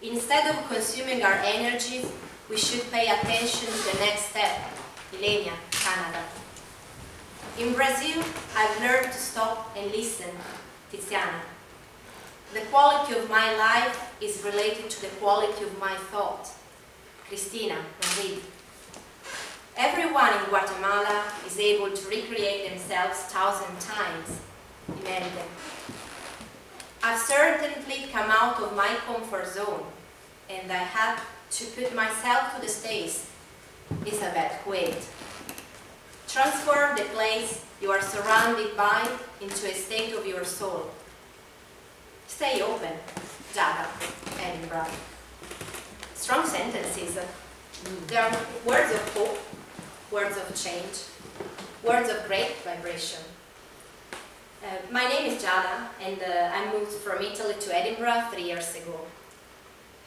Instead of consuming our energies, we should pay attention to the next step, Millennia, Canada. In Brazil, I've learned to stop and listen, Tiziana. The quality of my life is related to the quality of my thought, Cristina, Madrid. Everyone in Guatemala is able to recreate themselves 1,000 times, Imelda. I've certainly come out of my comfort zone, and I had to put myself to the stage, Isabel Kuwait. Transform the place you are surrounded by into a state of your soul. Stay open, Giada, Edinburgh. Strong sentences. They are words of hope, words of change, words of great vibration. My name is Giada, and I moved from Italy to Edinburgh 3 years ago.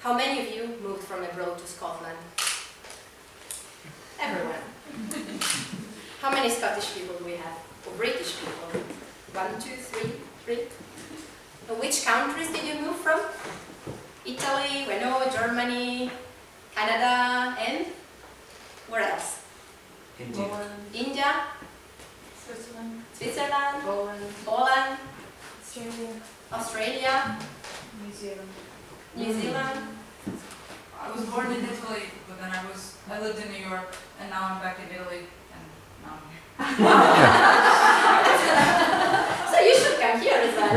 How many of you moved from abroad to Scotland? Everyone. How many Scottish people do we have? Or British people? 1, 2, 3, 3. Which countries did you move from? Italy, we know, Germany, Canada, and where else? India. India, Switzerland, Poland, Australia, New Zealand. I was born in Italy, but then I lived in New York, and now I'm back in Italy, and now I'm here. So you should come here as well.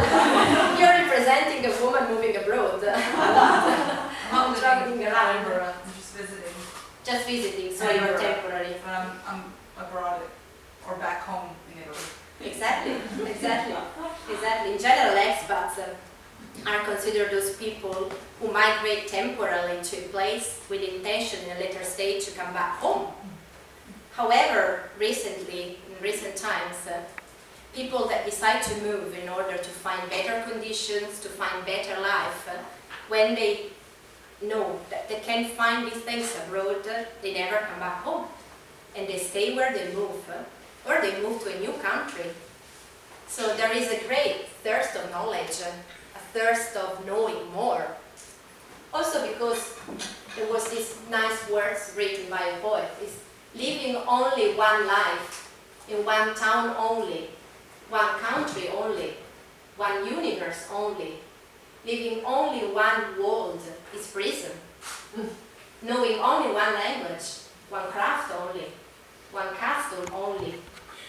You're representing a woman moving abroad. I'm traveling around. Edinburgh. I'm just visiting. Just visiting, so you're temporary. But I'm abroad or back home in Italy. Exactly. In general, expats are considered those people who migrate temporarily to a place with intention in a later stage to come back home. However, in recent times, people that decide to move in order to find better conditions, to find better life, when they know that they can find these things abroad, they never come back home. And they stay where they move, or they move to a new country. So there is a great thirst of knowledge, a thirst of knowing more. Also because there was this nice words written by a poet, is living only one life, in one town only, one country only, one universe only, living only one world is prison, knowing only one language, one craft only, one castle only,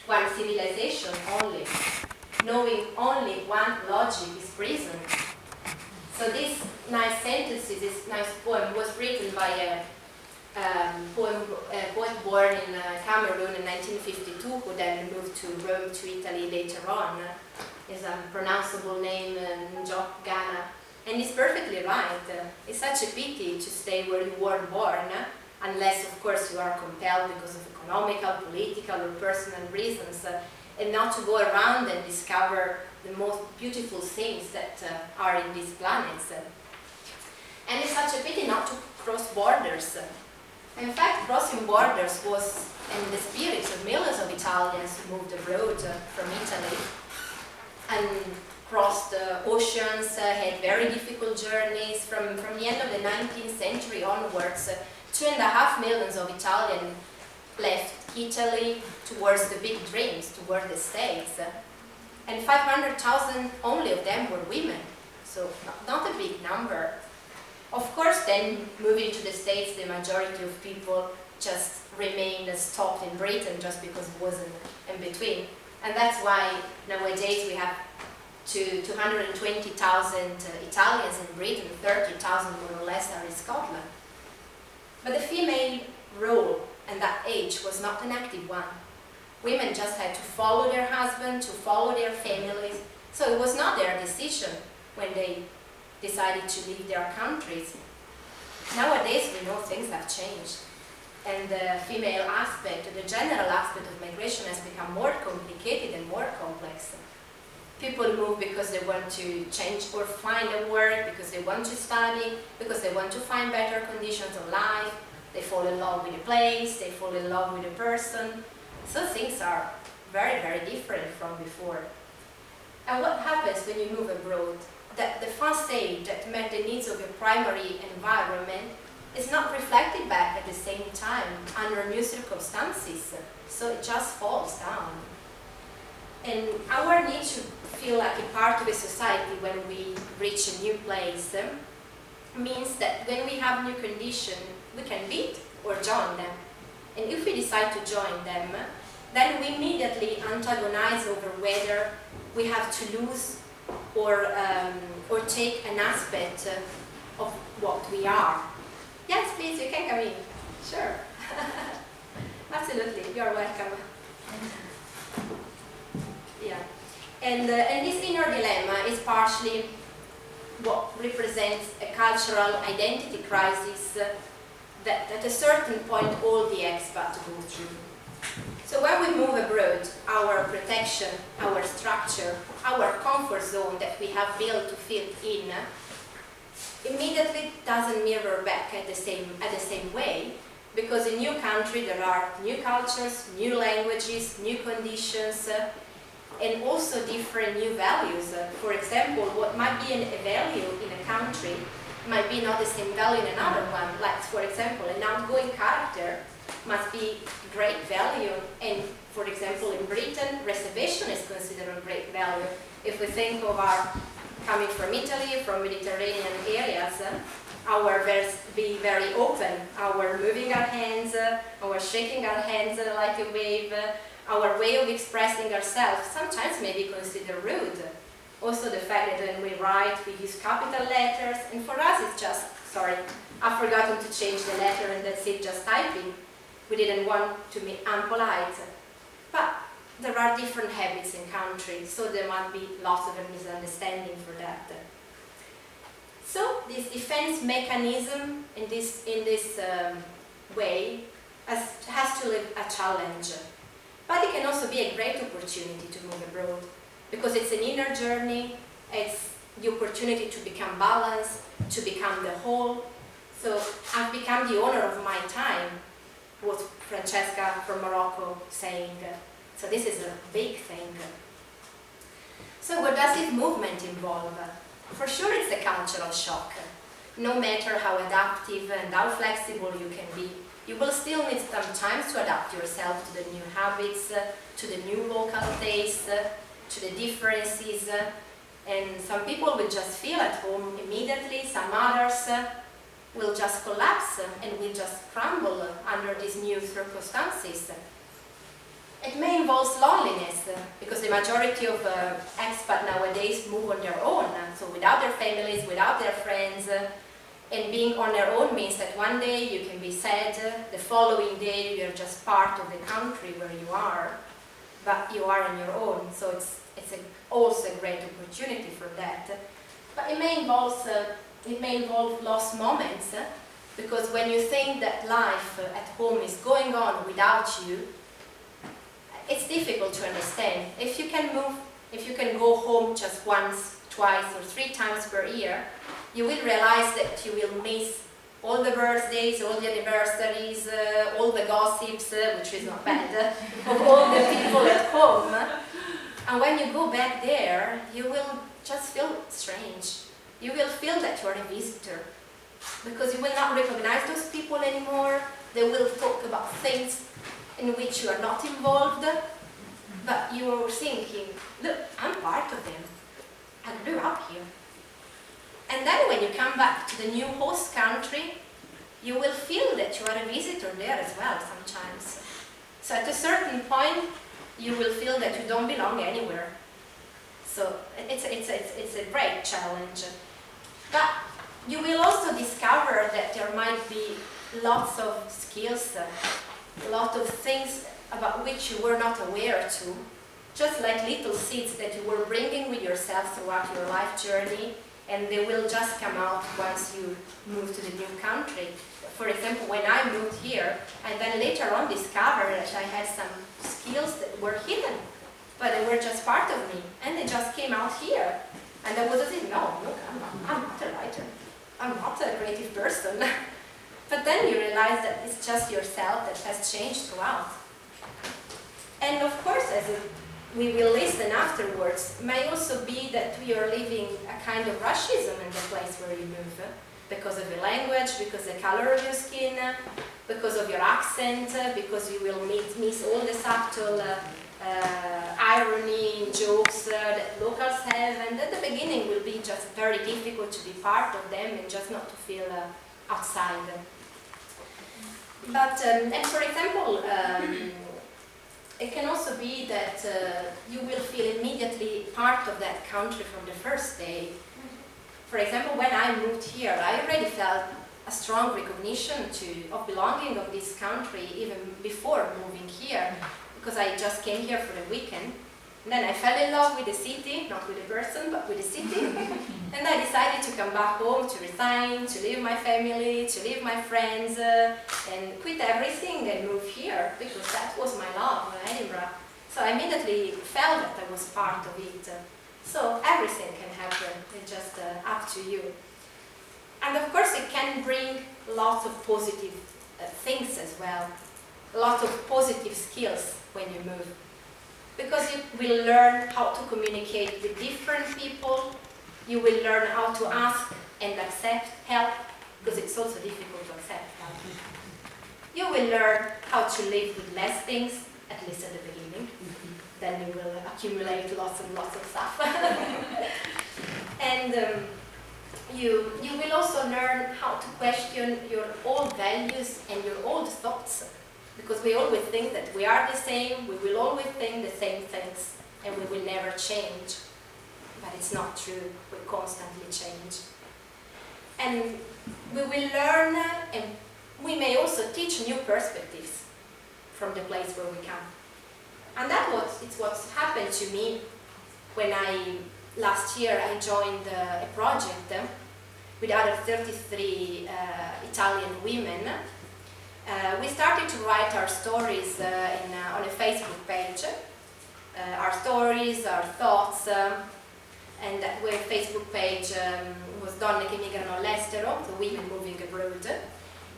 one civilization only, knowing only one logic is prison. So this nice sentences, this nice poem was written by a poet born in Cameroon in 1952, who then moved to Rome, to Italy later on. His unpronounceable name, Giada. And he's perfectly right. It's such a pity to stay where you were born, unless, of course, you are compelled because of economical, political, or personal reasons, and not to go around and discover the most beautiful things that are in these planets. And it's such a pity not to cross borders. In fact, crossing borders was in the spirit of millions of Italians who moved abroad from Italy and crossed oceans, had very difficult journeys. From the end of the 19th century onwards, 2.5 million of Italians left Italy towards the big dreams, towards the States. And 500,000 only of them were women, so not a big number. Of course, then moving to the States, the majority of people just remained stopped in Britain just because it wasn't in between. And that's why nowadays we have 220,000 Italians in Britain, 30,000 more or less are in Scotland. But the female role at that age was not an active one. Women just had to follow their husband, to follow their families. So it was not their decision when they decided to leave their countries. Nowadays we know things have changed. And the female aspect, the general aspect of migration has become more complicated and more complex. People move because they want to change or find a work, because they want to study, because they want to find better conditions of life. They fall in love with a place, they fall in love with a person. So things are very, very different from before. And what happens when you move abroad? that the facade that met the needs of a primary environment is not reflected back at the same time under new circumstances, so it just falls down. And our need to feel like a part of a society when we reach a new place means that when we have new conditions, we can beat or join them. And if we decide to join them, then we immediately antagonize over whether we have to lose or take an aspect of what we are. Yes, please, you can come in. Sure. Absolutely, you're welcome. Yeah. And this inner dilemma is partially what represents a cultural identity crisis that at a certain point all the expats go through. So when we move abroad, our protection, our structure, our comfort zone that we have built to fit in, immediately doesn't mirror back at the same way, because in new country there are new cultures, new languages, new conditions, and also different new values. For example, what might be a value in a country might be not the same value in another one. Like, for example, an outgoing character must be great value, and for example, in Britain, reservation is considered a great value. If we think of our coming from Italy, from Mediterranean areas, our being very open, our moving our hands, our shaking our hands like a wave, our way of expressing ourselves sometimes may be considered rude. Also the fact that when we write, we use capital letters, and for us it's just, sorry, I've forgotten to change the letter and that's it, just typing. We didn't want to be unpolite. But there are different habits in countries, so there might be lots of misunderstanding for that. So this defense mechanism in this way has to live a challenge. But it can also be a great opportunity to move abroad, because it's an inner journey, it's the opportunity to become balanced, to become the whole. So I've become the owner of my time, was Francesca from Morocco saying. So this is a big thing. So what does this movement involve? For sure it's a cultural shock. No matter how adaptive and how flexible you can be, you will still need some time to adapt yourself to the new habits, to the new local tastes, to the differences. And some people will just feel at home immediately, some others will just collapse and will just crumble under these new circumstances. It may involve loneliness, because the majority of expats nowadays move on their own, so without their families, without their friends, and being on their own means that one day you can be sad, the following day you're just part of the country where you are, but you are on your own, so it's also a great opportunity for that. But it may involve lost moments, because when you think that life at home is going on without you, it's difficult to understand. If you can go home just once, twice, or 3 times per year, you will realize that you will miss all the birthdays, all the anniversaries, all the gossips, which is not bad, of all the people at home. And when you go back there, you will just feel strange. You will feel that you are a visitor, because you will not recognize those people anymore. They will talk about things in which you are not involved, but you are thinking, look, I'm part of them. I grew up here. And then when you come back to the new host country, you will feel that you are a visitor there as well sometimes. So at a certain point, you will feel that you don't belong anywhere. So it's a great challenge. But you will also discover that there might be lots of skills, a lot of things about which you were not aware to, just like little seeds that you were bringing with yourself throughout your life journey, and they will just come out once you move to the new country. For example, when I moved here, I then later on discovered that I had some skills that were hidden, but they were just part of me, and they just came out here. And I was thinking, no, look, I'm not a writer. I'm not a creative person. But then you realize that it's just yourself that has changed throughout. And of course, as we will listen afterwards may also be that we are living a kind of racism in the place where you move, because of your language, because of the color of your skin, because of your accent, because you will miss all the subtle irony, jokes that locals have, and at the beginning will be just very difficult to be part of them and just not to feel outside. But, and for example, it can also be that you will feel immediately part of that country from the first day. For example, when I moved here, I already felt a strong recognition of belonging of this country even before moving here, because I just came here for the weekend. And then I fell in love with the city, not with the person, but with the city. And I decided to come back home, to resign, to leave my family, to leave my friends, and quit everything and move here, because that was my love, Edinburgh. So I immediately felt that I was part of it. So everything can happen, it's just up to you. And of course it can bring lots of positive things as well, lots of positive skills when you move. Because you will learn how to communicate with different people, you will learn how to ask and accept help, because it's also difficult to accept help. You will learn how to live with less things, at least at the beginning. Then you will accumulate lots and lots of stuff. And you will also learn how to question your old values and your old thoughts. Because we always think that we are the same, we will always think the same things, and we will never change. But it's not true, we constantly change. And we will learn, and we may also teach new perspectives from the place where we come. And it's what's happened to me when last year I joined a project with other 33 Italian women. We started to write our stories on a Facebook page, our stories, our thoughts, and that Facebook page was Donne che emigrano all'estero, so women moving abroad.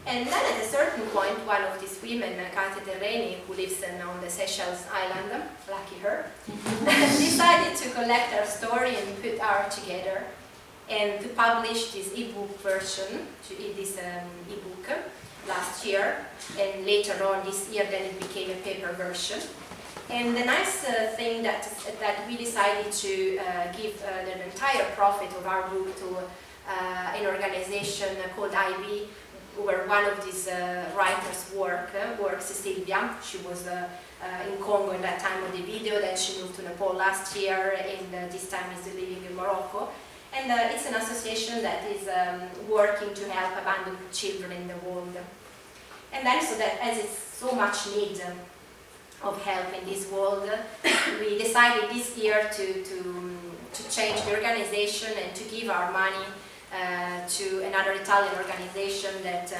And then at a certain point, one of these women, Katia Terreni, who lives on the Seychelles island, lucky her, decided to collect our story and put ours together and to publish this ebook version, this ebook last year, and later on this year then it became a paper version. And the nice thing that we decided to give the entire profit of our book to an organization called IB, where one of these writers works, Cecilia. She was in Congo at that time of the video, then she moved to Nepal last year, and this time is living in Morocco. And it's an association that is working to help abandoned children in the world. And then, so that as it's so much need of help in this world, we decided this year to change the organization and to give our money to another Italian organization that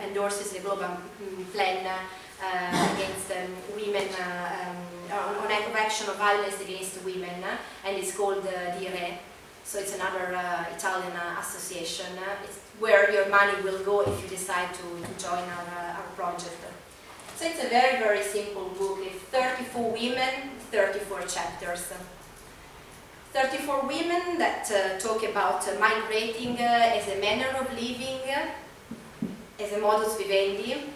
endorses the global plan against women, on action of violence against women, and it's called DIRE. So it's another Italian association. It's where your money will go if you decide to join our project. So it's a very, very simple book. It's 34 women, 34 chapters. 34 women that talk about migrating as a manner of living, as a modus vivendi,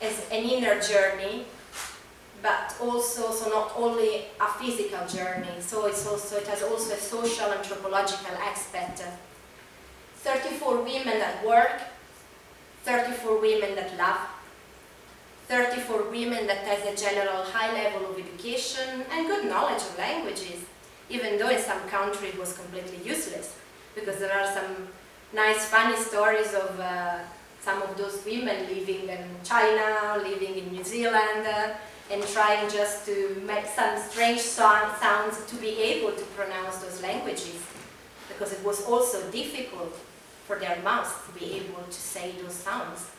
as an inner journey, but also so not only a physical journey, so it has also a social anthropological aspect. 34 women that work, 34 women that love, 34 women that has a general high level of education and good knowledge of languages, even though in some countries it was completely useless, because there are some nice funny stories of some of those women living in China, living in New Zealand, and trying just to make some strange sounds to be able to pronounce those languages, because it was also difficult for their mouths to be able to say those sounds.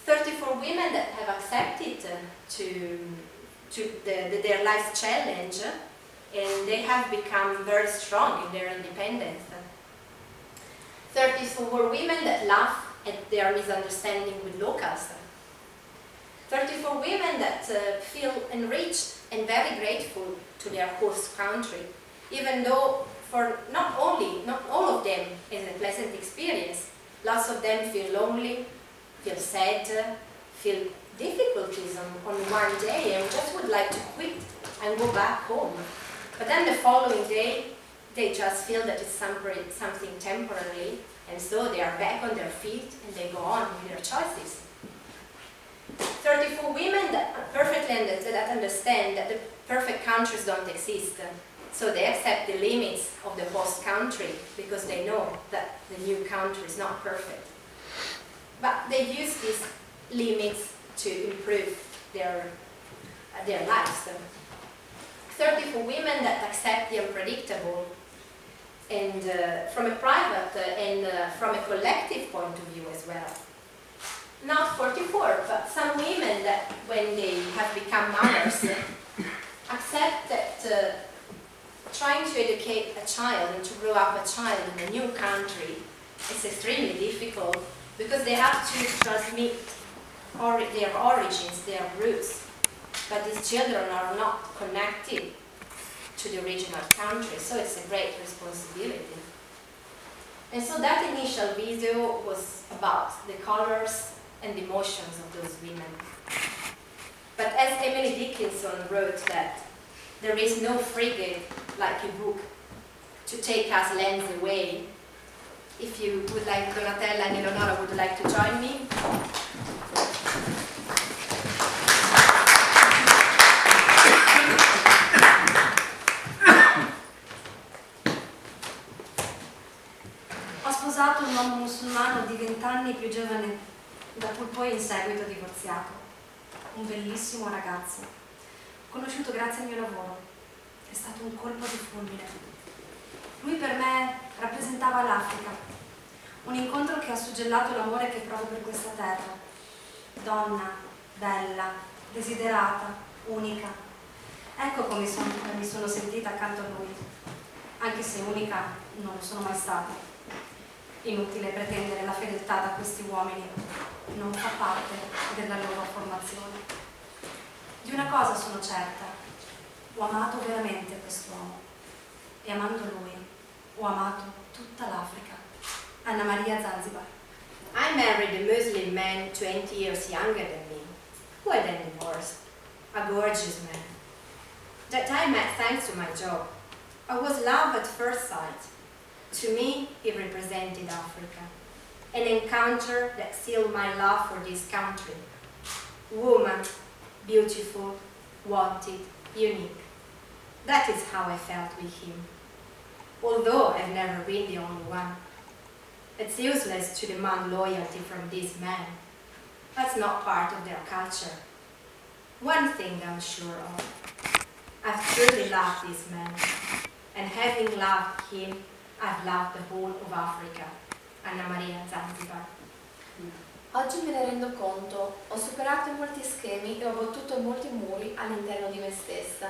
34 women that have accepted their life's challenge, and they have become very strong in their independence. 34 women that laugh at their misunderstanding with locals. 34 women that feel enriched and very grateful to their host country, even though for not all of them is a pleasant experience. Lots of them feel lonely, feel sad, feel difficulties on one day and just would like to quit and go back home. But then the following day, they just feel that it's something temporary, and so they are back on their feet and they go on with their choices. 34 women that perfectly understand that the perfect countries don't exist. So they accept the limits of the host country because they know that the new country is not perfect. But they use these limits to improve their lives. 34 women that accept the unpredictable, and from a private and from a collective point of view as well. Not 44, but some women that when they have become mothers accept that trying to educate a child and to grow up a child in a new country is extremely difficult because they have to transmit their origins, their roots. But these children are not connected to the original country, so it's a great responsibility. And so that initial video was about the colors and the emotions of those women. But as Emily Dickinson wrote that there is no frigate like a book to take us lands away. If you would like, Donatella and Eleonora would like to join me. Ho sposato un uomo musulmano di 20 anni più giovane, da cui poi in seguito divorziato. Un bellissimo ragazzo, conosciuto grazie al mio lavoro. È stato un colpo di fulmine. Lui per me rappresentava l'Africa, un incontro che ha suggellato l'amore che provo per questa terra. Donna, bella, desiderata, unica. Ecco come mi sono sentita accanto a lui, anche se unica non lo sono mai stata. Inutile pretendere la fedeltà da questi uomini, non fa parte della loro formazione. Di una cosa sono certa, ho amato veramente quest'uomo e amando lui ho amato tutta l'Africa. Anna Maria, Zanzibar. I married a Muslim man 20 years younger than me, who I then divorced. A gorgeous man. That I met thanks to my job. I was love at first sight. To me, he represented Africa, an encounter that sealed my love for this country. Woman, beautiful, wanted, unique. That is how I felt with him. Although I've never been the only one. It's useless to demand loyalty from these men. That's not part of their culture. One thing I'm sure of. I've truly loved this man, and having loved him, I've loved the whole of Africa. Anna Maria, Zanzibar. Oggi me ne rendo conto, ho superato molti schemi e ho abbattuto molti muri all'interno di me stessa.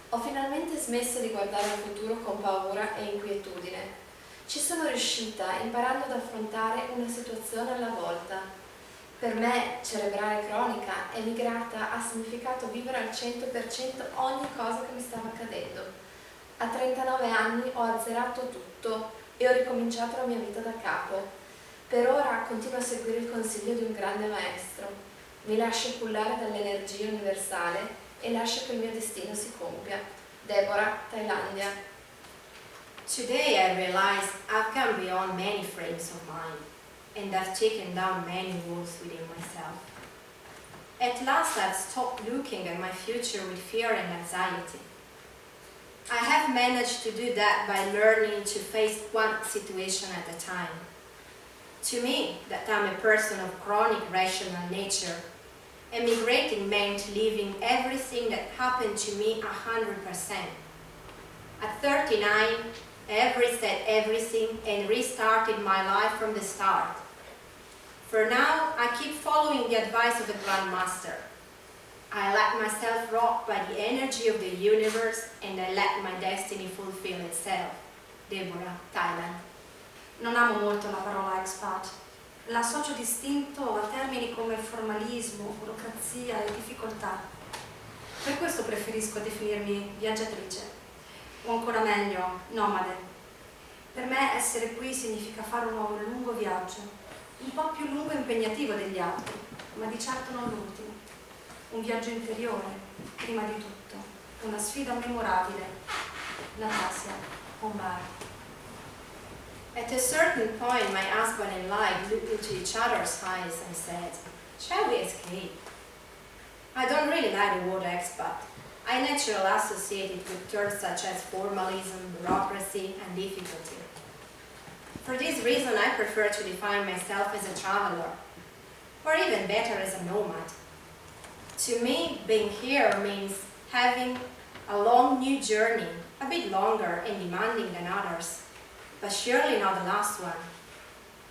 Ho finalmente smesso di guardare al futuro con paura e inquietudine. Ci sono riuscita imparando ad affrontare una situazione alla volta. Per me, cerebrale cronica, emigrata, ha significato vivere al 100% ogni cosa che mi stava accadendo. A 39 anni ho azzerato tutto e ho ricominciato la mia vita da capo. Per ora continuo a seguire il consiglio di un grande maestro. Mi lascio cullare dall'energia universale e lascio che il mio destino si compia. Deborah, Thailandia. Today I realize I've gone beyond many frames of mind, and I've taken down many walls within myself. At last I've stopped looking at my future with fear and anxiety. I have managed to do that by learning to face one situation at a time. To me, that I'm a person of chronic rational nature, emigrating meant leaving everything that happened to me 100%. At 39, I reset everything and restarted my life from the start. For now, I keep following the advice of the Grand Master. I let myself rock by the energy of the universe and I let my destiny fulfill itself. Deborah, Thailand. Non amo molto la parola expat. l'associo distinto a termini come formalismo, burocrazia e difficoltà. Per questo preferisco definirmi viaggiatrice, o ancora meglio, nomade. Per me essere qui significa fare un nuovo lungo viaggio, un po' più lungo e impegnativo degli altri, ma di certo non l'ultimo. Un viaggio interiore, prima di tutto, una sfida memorabile. Natasja, un bar. At a certain point, my husband and I looked into each other's eyes and said, "Shall we escape?" I don't really like the word expat. I naturally associate it with terms such as formalism, bureaucracy, and difficulty. For this reason, I prefer to define myself as a traveler, or even better, as a nomad. To me, being here means having a long new journey, a bit longer and demanding than others, but surely not the last one.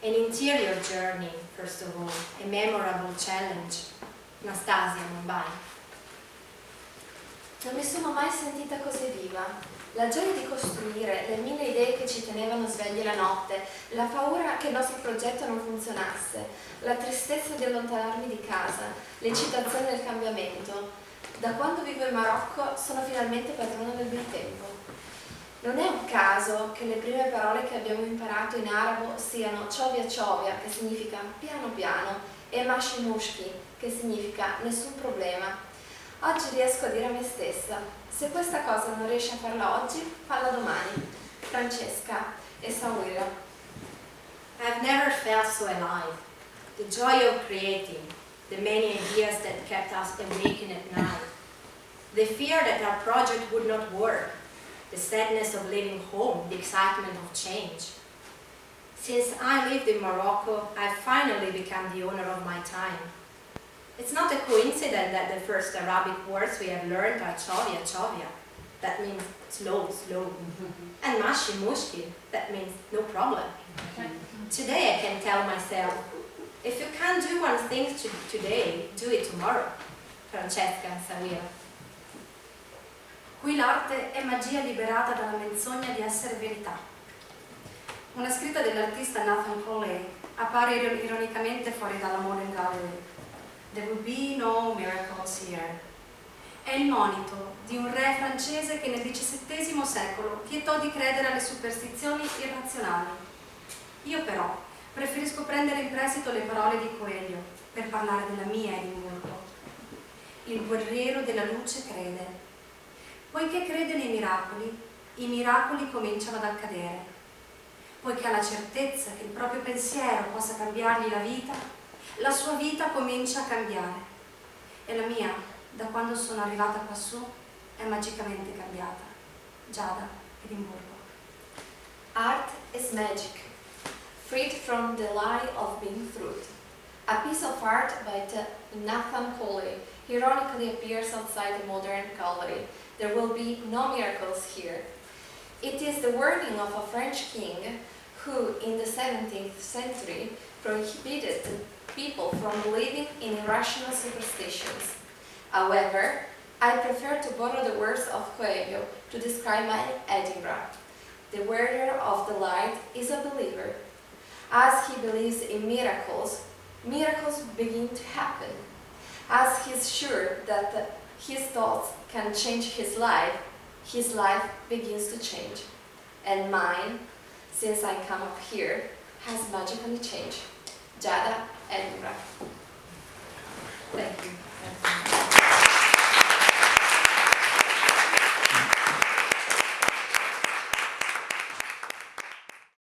An interior journey, first of all, a memorable challenge. Nastasia, Mumbai. Non mi sono mai sentita così viva. La gioia di costruire, le mille idee che ci tenevano svegli la notte, la paura che il nostro progetto non funzionasse, la tristezza di allontanarmi di casa, l'eccitazione del cambiamento. Da quando vivo in Marocco sono finalmente padrona del mio tempo. Non è un caso che le prime parole che abbiamo imparato in arabo siano ciovia ciovia, che significa piano piano, e mashi mushki, che significa nessun problema. Oggi riesco a dire a me stessa, se questa cosa non riesci a farla oggi, falla domani. Francesca e Sawira. I've never felt so alive. The joy of creating, the many ideas that kept us awake at night, the fear that our project would not work, the sadness of leaving home, the excitement of change. Since I lived in Morocco, I've finally become the owner of my time. It's not a coincidence that the first Arabic words we have learned are chovia, chovia, that means slow, slow, and mashi, mushki, that means no problem. Today I can tell myself, if you can't do one thing today, do it tomorrow. Francesca and Sawira. Qui l'arte è magia liberata dalla menzogna di essere verità. Una scritta dell'artista Nathan Coley appare ironicamente fuori dalla Modern Gallery. There will be no miracles here. È il monito di un re francese che nel XVII secolo vietò di credere alle superstizioni irrazionali. Io però preferisco prendere in prestito le parole di Coelho per parlare della mia Edinburgh. Il guerriero della luce crede. Poiché crede nei miracoli, i miracoli cominciano ad accadere. Poiché ha la certezza che il proprio pensiero possa cambiargli la vita, la sua vita comincia a cambiare. E la mia, da quando sono arrivata quassù, è magicamente cambiata. Giada, Edimburgo. Art is magic, freed from the lie of being truth. A piece of art by Nathan Coley ironically appears outside the Modern Gallery. There will be no miracles here. It is the wording of a French king who, in the 17th century, prohibited people from believing in irrational superstitions. However, I prefer to borrow the words of Coelho to describe my Edinburgh. The wearer of the light is a believer. As he believes in miracles, miracles begin to happen. As he is sure that his thoughts can change his life begins to change. And mine, since I come up here, has magically changed. Giada, Edinburgh.